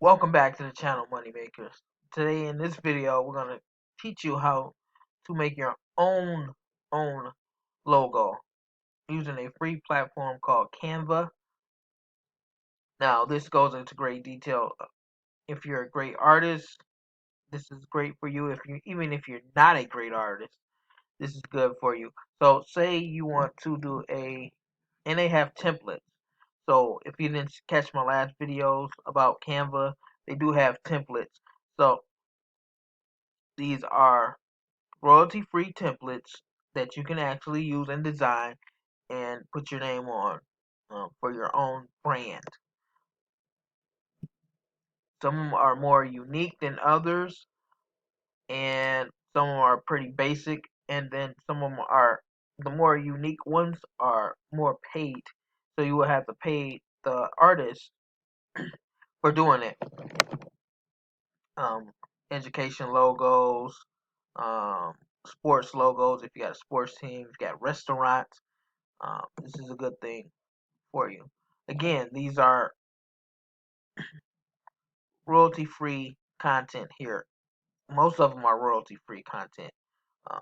Welcome back to the channel, Moneymakers. Today in this video, we're going to teach you how to make your own logo using a free platform called Canva. Now, this goes into great detail. If you're a great artist, this is great for you. Even if you're not a great artist, this is good for you. So, say you want to do and they have templates. So, if you didn't catch my last videos about Canva, they do have templates. So, these are royalty-free templates that you can actually use and design and put your name on for your own brand. Some of them are more unique than others, and some of them are pretty basic, and then some of them are, the more unique ones are more paid. So you will have to pay the artist for doing it. Um, Education logos, um, sports logos, if you got a sports team, if you got restaurants. This is a good thing for you. Again, these are royalty-free content here. Most of them are royalty-free content, uh,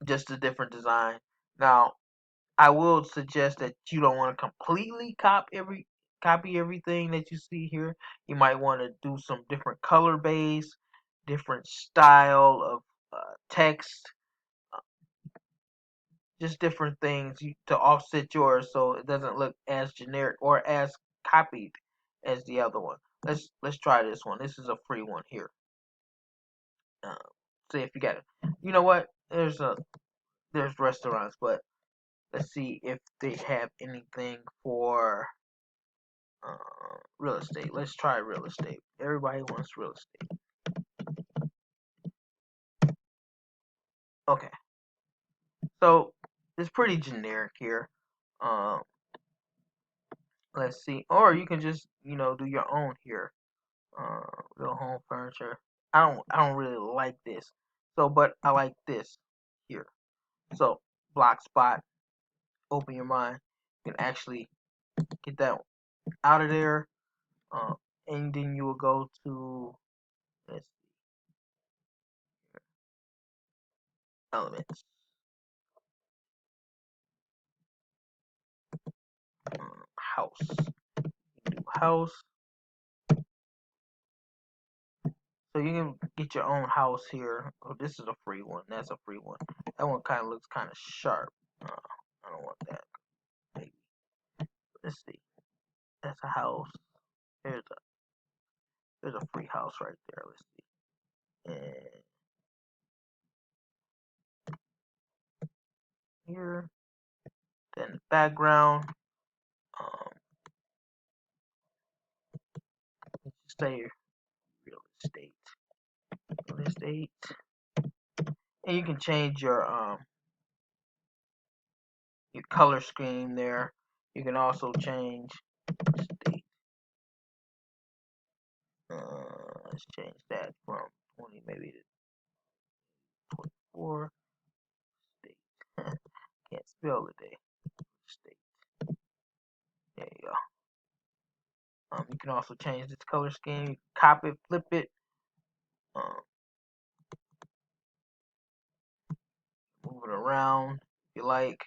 just a different design. Now, I will suggest that you don't want to completely copy everything that you see here. You might want to do some different color base, different style of text, just different things to offset yours so it doesn't look as generic or as copied as the other one. Let's try this one. This is a free one here. Uh, See if you got it. You know what? There's restaurants, but let's see if they have anything for real estate. Let's try real estate. Everybody wants real estate. Okay, so it's pretty generic here. Um, let's see, or you can just do your own here. Real home furniture. I don't really like this. So, but I like this here. So, block spot. Open your mind. You can actually get that out of there. Uh, and then you will go to let's see, elements. House. Do house. So you can get your own house here. Oh, this is a free one. That's a free one. That one kind of looks kind of sharp. I don't want that. Maybe. Let's see. That's a house. There's a there's a free house right there. Let's see. And here, then the background. Um, let's say real estate. Real estate. And you can change your color scheme there. You can also change state. Let's change that from 20 maybe to 24. State. Can't spell today. State. There you go. You can also change this color scheme. You can copy it, flip it, um, move it around if you like.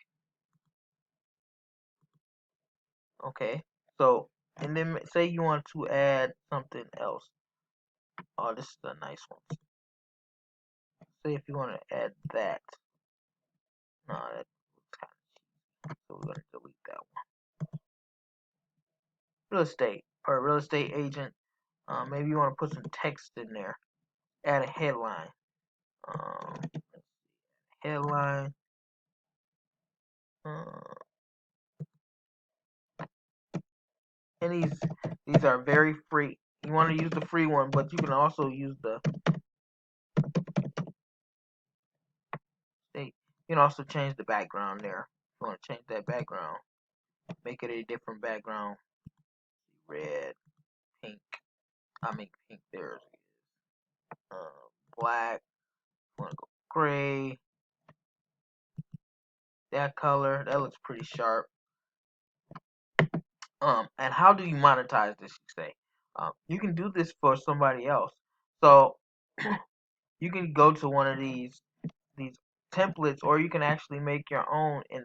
Okay. So, and then say you want to add something else. Oh, this is a nice one. Say if you want to add that. No, that looks kind of cheap. So we're going to delete that one. Real estate or real estate agent. Maybe you want to put some text in there. Add a headline. Um, headline. Uh, and these are very free. You want to use the free one, but you can also use the state. You can also change the background there. If you want to change that background, make it a different background. Red, pink. I mean pink. There's black. You want to go gray. That color. That looks pretty sharp. And how do you monetize this? You say. You can do this for somebody else. So you can go to one of these templates, or you can actually make your own and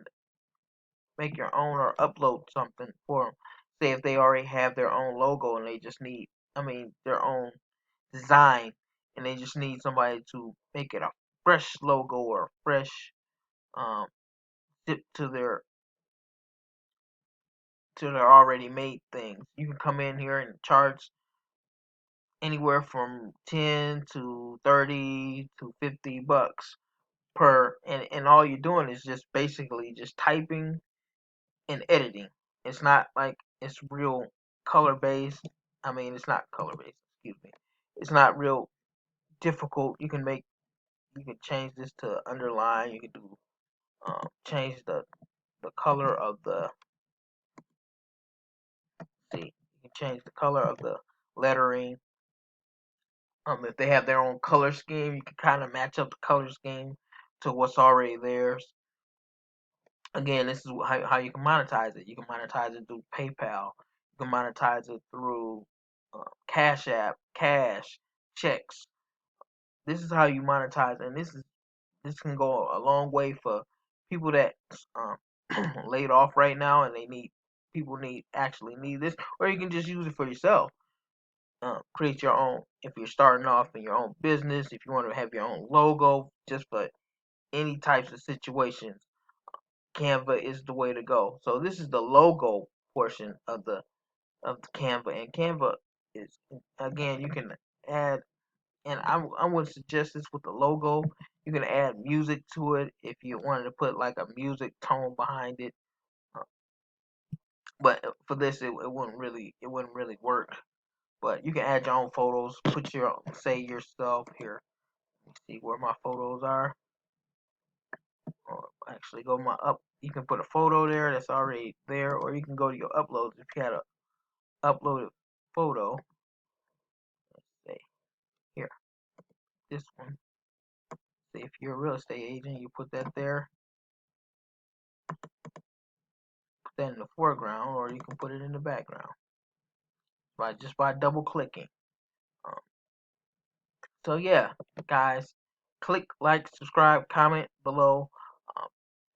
make your own or upload something for them. Say if they already have their own logo and they just need, their own design, and they just need somebody to make it a fresh logo or a fresh um, zip to their already made things. You can come in here and charge anywhere from 10 to 30 to $50 per, and all you're doing is just basically just typing and editing. It's not like it's real color based. It's not color based, excuse me. It's not real difficult. You can change this to underline. You can do change the color of the, see, you can change the color of the lettering. If they have their own color scheme, you can kind of match up the color scheme to what's already theirs. Again, this is how you can monetize it. You can monetize it through PayPal. You can monetize it through Cash App, Cash, checks. This is how you monetize, and this can go a long way for people that um, laid off right now, and people actually need this, or you can just use it for yourself. Create your own if you're starting off in your own business. If you want to have your own logo, just for any types of situations, Canva is the way to go. So this is the logo portion of the Canva, and Canva is, again, you can add, and I would suggest this with the logo. You can add music to it if you wanted to put like a music tone behind it. Uh, But for this, it wouldn't really work. But you can add your own photos, put say yourself here. Let me see where my photos are. Or actually, go my up. You can put a photo there that's already there, or you can go to your uploads if you had a uploaded photo. Let's say here, this one. Say if you're a real estate agent, you put that there, put that in the foreground, or you can put it in the background by double clicking. Um, so yeah, guys, click like, subscribe, comment below. Um,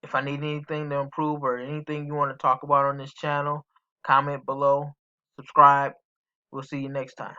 if I need anything to improve or anything you want to talk about on this channel, comment below, subscribe. We'll see you next time.